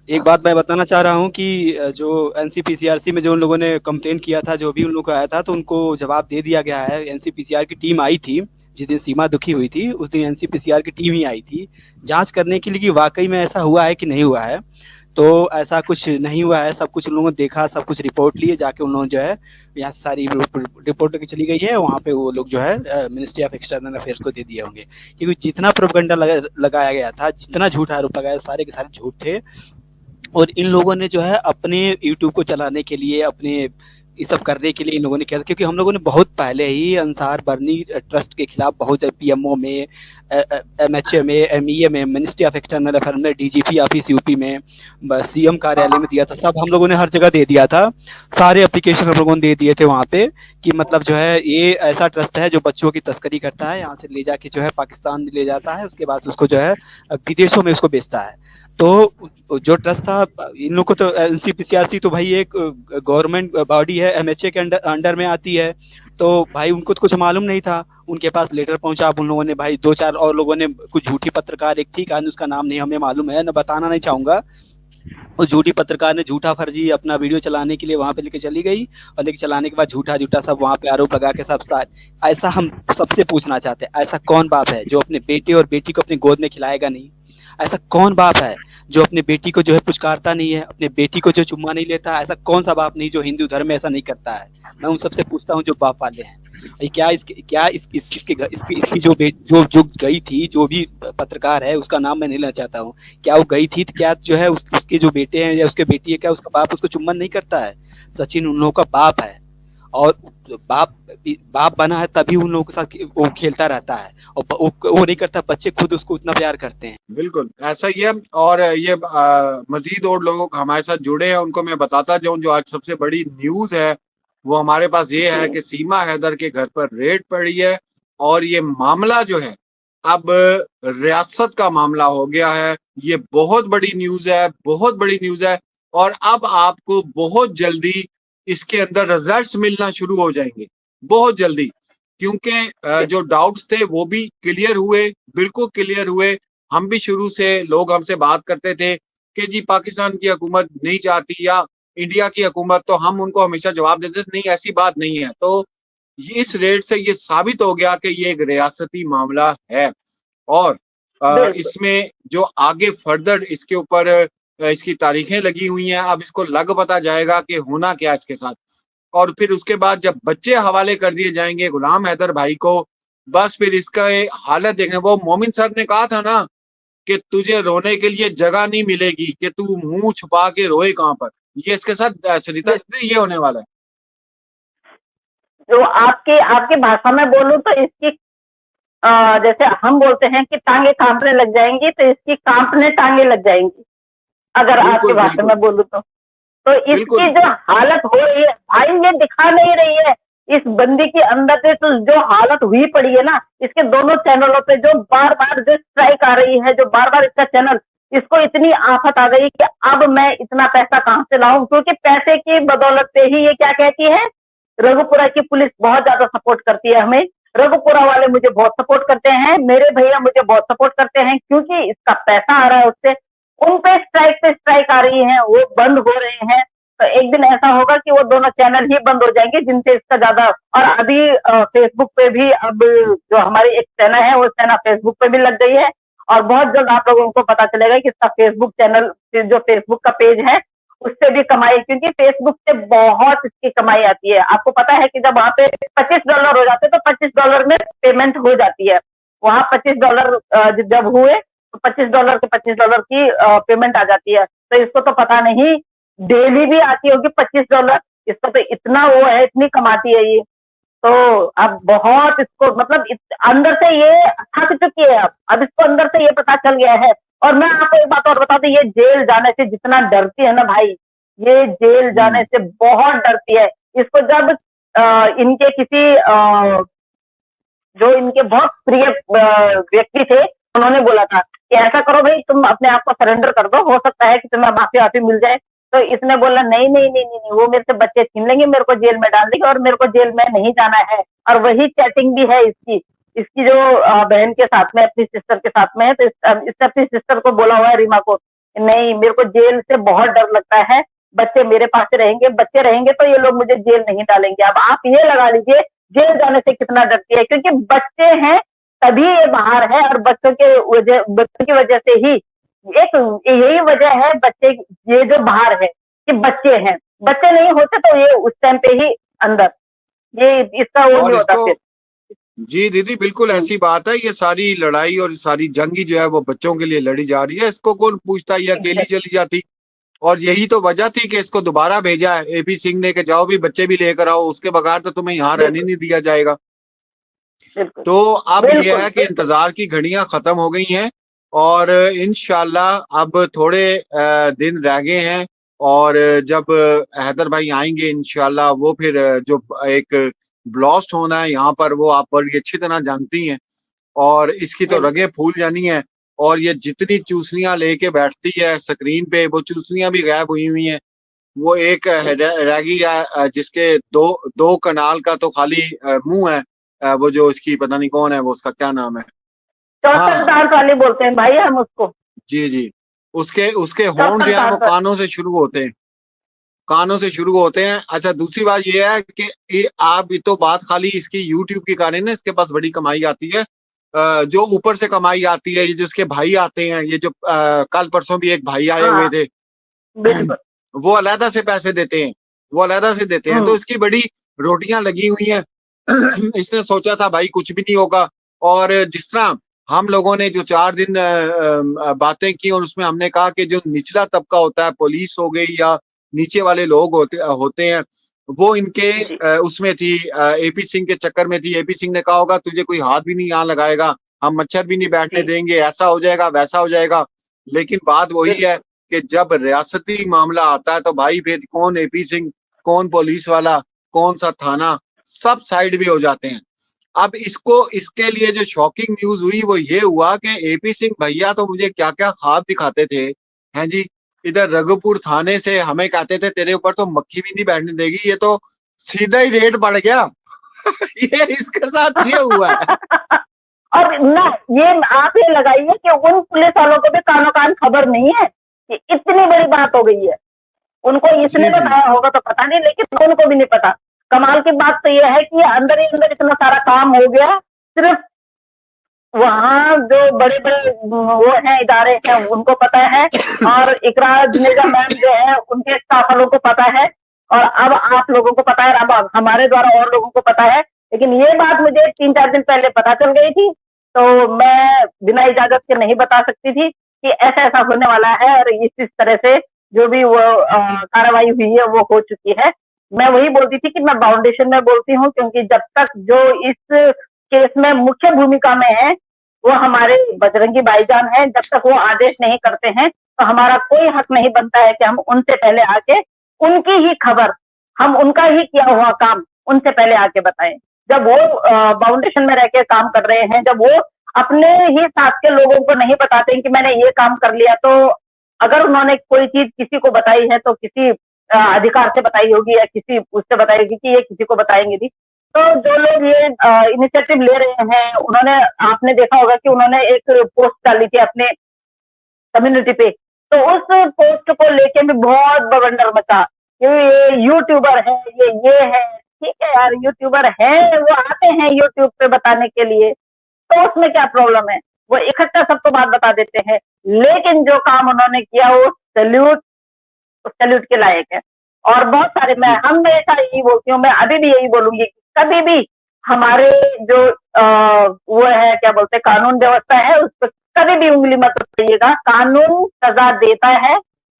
एक बात मैं बताना चाह रहा हूँ कि जो एनसीपीसीआरसी में जो उन लोगों ने कंप्लेन किया था, जो भी उन लोगों को आया था, तो उनको जवाब दे दिया गया है। एनसीपीसीआर की टीम आई थी। जिस दिन सीमा दुखी हुई थी, उस दिन एनसीपीसीआर की टीम ही आई थी जांच करने के लिए कि वाकई में ऐसा हुआ है कि नहीं हुआ है। तो ऐसा कुछ नहीं हुआ है, सब कुछ उन लोगों ने देखा, सब कुछ रिपोर्ट लिए, जाके उन लोगों ने जो है यहाँ से सारी रिपोर्ट लेके चली गई है। वहाँ पे वो लोग जो है मिनिस्ट्री ऑफ एक्सटर्नल अफेयर्स को दे दिए होंगे, क्योंकि जितना प्रोपेगेंडा लगाया गया था, जितना झूठ आरोप लगाया, सारे के सारे झूठ थे। और इन लोगों ने जो है अपने यूट्यूब को चलाने के लिए, अपने ये सब करने के लिए इन लोगों ने किया था, क्योंकि हम लोगों ने बहुत पहले ही अंसार बर्नी ट्रस्ट के खिलाफ बहुत पीएमओ में, एमएचए में, एमईए में, मिनिस्ट्री ऑफ एक्सटर्नल अफेयर में, डीजीपी ऑफिस यूपी में, सीएम कार्यालय में दिया था, सब हम लोगों ने हर जगह दे दिया था। सारे एप्लीकेशन हम लोगों ने दे दिए थे वहां पे कि मतलब जो है ये ऐसा ट्रस्ट है जो बच्चों की तस्करी करता है, यहाँ से ले जाके जो है पाकिस्तान ले जाता है, उसके बाद उसको जो है विदेशों में उसको बेचता है। तो जो ट्रस्ट था, इन लोग को तो एनसीपीसीआरसी तो भाई एक गवर्नमेंट बॉडी है, एमएचए के अंडर में आती है। तो भाई उनको तो कुछ मालूम नहीं था। उनके पास लेटर पहुंचा, अब उन लोगों ने भाई दो चार और लोगों ने कुछ झूठी पत्रकार, एक थी कान, उसका नाम नहीं हमें मालूम है, न बताना नहीं चाहूंगा। उस झूठी पत्रकार ने झूठा फर्जी अपना वीडियो चलाने के लिए वहां पे लेके चली गई, और लेके चलाने के बाद झूठा झूठा सब वहां पे आरोप लगा के सब साथ। ऐसा हम सबसे पूछना चाहते हैं, ऐसा कौन बाप है जो अपने बेटे और बेटी को अपनी गोद में खिलाएगा नहीं? ऐसा कौन बाप है जो अपने बेटी को जो है पुचकारता नहीं है, अपने बेटी को जो चुम्मा नहीं लेता? ऐसा कौन सा बाप नहीं जो हिंदू धर्म में ऐसा नहीं करता है? मैं उन सबसे पूछता हूँ जो बाप वाले हैं। ये क्या इसकी जो गई थी, जो भी पत्रकार है, उसका नाम मैं नहीं लेना चाहता हूँ, क्या वो गई थी तो क्या जो है उसके जो बेटे हैं या उसके बेटी है, क्या उसका बाप उसको चुम्बन नहीं करता है? सचिन उन लोगों का बाप है। और बाप बाप बना है तभी उन लोगों के साथ वो खेलता रहता है, और वो नहीं करता, बच्चे खुद उसको उतना प्यार करते हैं। बिल्कुल ऐसा ही है। और ये मजीद और लोग हमारे साथ जुड़े हैं, उनको मैं बताता जाऊं। जो आज सबसे बड़ी न्यूज है वो हमारे पास ये है कि सीमा हैदर के घर पर रेड पड़ी है, और ये मामला जो है अब रियासत का मामला हो गया है। ये बहुत बड़ी न्यूज है, बहुत बड़ी न्यूज है। और अब आपको बहुत जल्दी इसके अंदर रिजल्ट्स मिलना शुरू हो जाएंगे, बहुत जल्दी। क्योंकि जो डाउट्स थे वो भी क्लियर हुए, बिल्कुल क्लियर हुए। हम भी शुरू से, लोग हमसे बात करते थे कि जी पाकिस्तान की हुकूमत नहीं चाहती या इंडिया की हुकूमत, तो हम उनको हमेशा जवाब देते थे नहीं, ऐसी बात नहीं है। तो इस रेट से ये साबित हो गया कि ये एक रियासती मामला है। और बिल्कुल। इसमें जो आगे फर्दर इसके ऊपर इसकी तारीखें लगी हुई हैं, अब इसको लग पता जाएगा कि होना क्या इसके साथ। और फिर उसके बाद जब बच्चे हवाले कर दिए जाएंगे गुलाम हैदर भाई को, बस फिर इसका हालत देखने। वो मोमिन सर ने कहा था ना कि तुझे रोने के लिए जगह नहीं मिलेगी, कि तू मुंह छुपा के रोए कहां पर। ये इसके साथ सरिता जी ये होने वाला है। जो आपके आपकी भाषा में बोलूं तो इसकी जैसे हम बोलते हैं कि टांगे कांपने लग जाएंगी, तो इसकी कांपने टांगे लग जाएंगी, अगर आपकी बिल्कुल भाषा बिल्कुल में बोलूं तो इसकी बिल्कुल। जो हालत हो रही है भाई, ये दिखा नहीं रही है। इस बंदी के अंदर से तो जो हालत हुई पड़ी है ना, इसके दोनों चैनलों पे जो बार बार जो स्ट्राइक आ रही है, जो बार बार इसका चैनल, इसको इतनी आफत आ गई कि अब मैं इतना पैसा कहां से लाऊं, क्योंकि पैसे की बदौलत से ही ये क्या कहती है, रघुपुरा की पुलिस बहुत ज्यादा सपोर्ट करती है हमें, रघुपुरा वाले मुझे बहुत सपोर्ट करते हैं, मेरे भैया मुझे बहुत सपोर्ट करते हैं, क्योंकि इसका पैसा आ रहा है उससे। उन पे स्ट्राइक आ रही है, वो बंद हो रहे हैं। तो एक दिन ऐसा होगा कि वो दोनों चैनल ही बंद हो जाएंगे जिनसे इसका ज्यादा। और अभी फेसबुक पे भी अब जो हमारी एक सेना है, वो सेना फेसबुक पे भी लग गई है। और बहुत जल्द आप लोगों को पता चलेगा कि इसका फेसबुक चैनल, जो फेसबुक का पेज है, उससे भी कमाई, क्योंकि फेसबुक से बहुत इसकी कमाई आती है। आपको पता है कि जब वहां पे $25 हो जाते, तो $25 में पेमेंट हो जाती है। वहां $25 जब हुए, तो $25 के $25 की पेमेंट आ जाती है। तो इसको तो पता नहीं, डेली भी आती होगी $25। इसको तो इतना वो है, इतनी कमाती है ये। तो अब बहुत इसको मतलब अंदर से ये थक चुकी है। अब इसको अंदर से ये पता चल गया है। और मैं आपको एक बात और बता दूं, ये जेल जाने से जितना डरती है ना भाई, ये जेल जाने हम्म। से बहुत डरती है। इसको जब इनके किसी जो इनके बहुत प्रिय व्यक्ति थे, उन्होंने बोला था कि ऐसा करो भाई, तुम अपने आप को सरेंडर कर दो, हो सकता है कि तुम्हें माफी वाफी मिल जाए। तो इसने बोला नहीं नहीं नहीं नहीं नहीं, वो मेरे से बच्चे छीन लेंगे, मेरे को जेल में डाल देंगे, और मेरे को जेल में नहीं जाना है। और वही चैटिंग भी है इसकी, इसकी जो बहन के साथ में, अपनी सिस्टर के साथ में है। तो इसने अपनी सिस्टर को बोला हुआ है, रीमा को, नहीं, मेरे को जेल से बहुत डर लगता है। बच्चे मेरे पास बच्चे रहेंगे तो ये लोग मुझे जेल नहीं डालेंगे। अब आप ये लगा लीजिए जेल जाने से कितना डरती है, क्योंकि बच्चे हैं तभी ये बाहर है, और बच्चों की वजह से ही एक यही वजह है बच्चे, ये जो बाहर है कि बच्चे हैं। बच्चे नहीं होते तो ये उस टाइम पे ही अंदर, ये इसका वो नहीं और होता इसको, फिर। जी दीदी बिल्कुल ऐसी बात है, ये सारी लड़ाई और सारी जंगी जो है वो बच्चों के लिए लड़ी जा रही है। इसको कौन पूछता, ये अकेली एग्जैक्ट, चली जाती। और यही तो वजह थी कि इसको दोबारा भेजा है एपी सिंह ने, कि जाओ भी बच्चे भी लेकर आओ, उसके बगैर तो तुम्हें यहाँ रहने बिल्कुल नहीं दिया जाएगा। बिल्कुल तो अब यह बिल्कुल है कि इंतजार की घड़ियां खत्म हो गई हैं, और इंशाल्लाह अब थोड़े दिन रह गए हैं। और जब हैदर भाई आएंगे इंशाल्लाह, वो फिर जो एक ब्लास्ट होना है यहाँ पर, वो आप बड़ी अच्छी तरह जानती हैं। और इसकी तो बिल्कुल रगें फूल जानी है। और ये जितनी चूसनियां लेके बैठती है स्क्रीन पे, वो चूसनियां भी गायब हुई हुई हैं। वो एक रह गई है, जिसके दो दो कनाल का तो खाली मुंह है। वो जो इसकी पता नहीं कौन है, वो उसका क्या नाम है। चौथर हाँ, दांत वाली बोलते हैं भाई हम उसको। जी जी। उसके उसके होंठ चौथर जो है वो दांत वाली। कानों से शुरू होते हैं, कानों से शुरू होते हैं। अच्छा, दूसरी बात ये है कि ये आप, ये तो बात खाली इसकी यूट्यूब के कारण है, इसके पास बड़ी कमाई आती है। जो ऊपर से कमाई आती है, ये जिसके भाई आते हैं, ये जो कल परसों भी एक भाई आए हुए हाँ थे, बिल्कुल। वो अलहदा से पैसे देते हैं, वो अलहदा से देते हैं। तो हम्म। इसकी बड़ी रोटियां लगी हुई हैं। इसने सोचा था भाई कुछ भी नहीं होगा। और जिस तरह हम लोगों ने जो 4 दिन बातें की, और उसमें हमने कहा कि जो निचला तबका होता है, पुलिस हो गई या नीचे वाले लोग होते होते हैं, वो इनके जी उसमें थी, एपी सिंह के चक्कर में थी। एपी सिंह ने कहा होगा तुझे कोई हाथ भी नहीं यहाँ लगाएगा, हम मच्छर भी नहीं बैठने जी देंगे, ऐसा हो जाएगा वैसा हो जाएगा। लेकिन बात वही है बिल्कुल। कि जब रियासती मामला आता है तो भाई फिर कौन एपी सिंह, कौन पुलिस वाला, कौन सा थाना, सब साइड भी हो जाते हैं। अब इसको, इसके लिए जो शॉकिंग न्यूज हुई वो ये हुआ कि एपी सिंह भैया तो मुझे क्या क्या ख्वाब दिखाते थे, हैं जी। इधर रघुपुर थाने से हमें कहते थे तेरे ऊपर तो मक्खी भी नहीं बैठने देगी, ये तो सीधा ही रेट बढ़ गया। ये इसके साथ ये हुआ है। और ना, ये आप ये लगाइए कि उन पुलिस वालों को भी कानो कान खबर नहीं है कि इतनी बड़ी बात हो गई है। उनको जी इसने जी बताया होगा तो पता नहीं, लेकिन उनको भी नहीं पता। कमाल की बात तो ये है कि ये अंदर ही अंदर इतना सारा काम हो गया। सिर्फ वहाँ जो बड़े बड़े वो हैं, इदारे हैं, उनको पता है, और इकरा जुनेजा मैम जो है उनके स्टाफ वालों को पता है, और अब आप लोगों को पता है, अब हमारे द्वारा और लोगों को पता है। लेकिन ये बात मुझे 3-4 दिन पहले पता चल गई थी, तो मैं बिना इजाजत के नहीं बता सकती थी कि ऐसा ऐसा होने वाला है, और इस तरह से जो भी वो कार्रवाई हुई है वो हो चुकी है। मैं वही बोलती थी कि मैं फाउंडेशन में बोलती हूँ, क्योंकि जब तक जो इस केस में मुख्य भूमिका में है वो हमारे बजरंगी भाईजान हैं, जब तक वो आदेश नहीं करते हैं तो हमारा कोई हक नहीं बनता है कि हम उनसे पहले आके उनकी ही खबर, हम उनका ही किया हुआ काम उनसे पहले आके बताएं। जब वो फाउंडेशन में रह के काम कर रहे हैं, जब वो अपने ही साथ के लोगों को नहीं बताते हैं कि मैंने ये काम कर लिया, तो अगर उन्होंने कोई चीज किसी को बताई है तो किसी अधिकार से बताई होगी, या किसी उससे बताई होगी कि ये किसी को बताएंगे भी। तो जो लोग ये इनिशिएटिव ले रहे हैं, उन्होंने, आपने देखा होगा कि उन्होंने एक पोस्ट डाली थी अपने कम्युनिटी पे, तो उस पोस्ट को लेके भी बहुत बवंडर मचा कि ये यूट्यूबर है, ये है। ठीक है यार, यूट्यूबर है, वो आते हैं यूट्यूब पे बताने के लिए, तो उसमें क्या प्रॉब्लम है, वो इकट्ठा सबको बात बता देते हैं। लेकिन जो काम उन्होंने किया वो सैल्यूट, सैल्यूट के लायक है। और बहुत सारे, मैं जी हमेशा यही बोलती हूँ, मैं अभी भी यही बोलूंगी कि कभी भी हमारे जो वो है, क्या बोलते हैं, कानून व्यवस्था है, उस पर कभी भी उंगली मत उठाइएगा। कानून सजा देता है,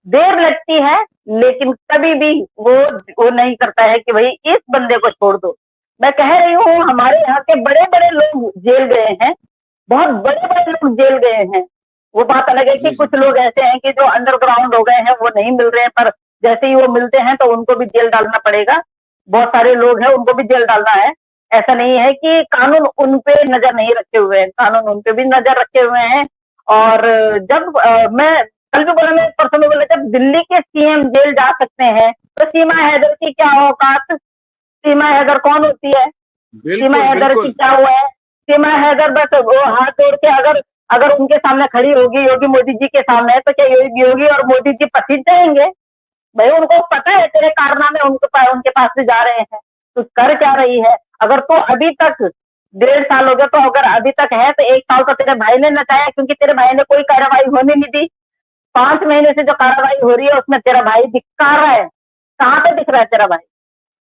देर लगती है, लेकिन कभी भी वो नहीं करता है कि भाई इस बंदे को छोड़ दो। मैं कह रही हूँ, हमारे यहाँ के बड़े बड़े लोग जेल गए हैं, बहुत बड़े बड़े लोग जेल गए हैं। वो बात अलग है कि जी जी कुछ लोग ऐसे हैं कि जो अंडरग्राउंड हो गए हैं, वो नहीं मिल रहे हैं, पर जैसे ही वो मिलते हैं तो उनको भी जेल डालना पड़ेगा। बहुत सारे लोग हैं, उनको भी जेल डालना है। ऐसा नहीं है कि कानून उन पे नजर नहीं रखे हुए हैं, कानून उन पे भी नजर रखे हुए हैं। और जब मैं कल भी बोला, मैं परसों में बोला, जब दिल्ली के सीएम जेल जा सकते हैं तो सीमा हैदर की क्या औकात? सीमा हैदर कौन होती है? सीमा बिल्कुल हैदर की बिल्कुल। क्या हुआ है? सीमा हैदर बस वो हाथ जोड़ के अगर अगर उनके सामने खड़ी होगी योगी मोदी जी के सामने, तो क्या योगी और मोदी जी पसीज जाएंगे? भाई उनको पता है तेरे कारनामे उनके पास से जा रहे हैं, तो कर क्या रही है? अगर तो अभी तक 1.5 साल हो गया, तो अगर अभी तक है तो 1 साल तो तेरे भाई ने नचाया, क्योंकि तेरे भाई ने कोई कार्रवाई होने नहीं दी। 5 महीने से जो कार्रवाई हो रही है उसमें तेरा भाई दिखा रहा है, कहाँ पे दिख रहा है तेरा भाई?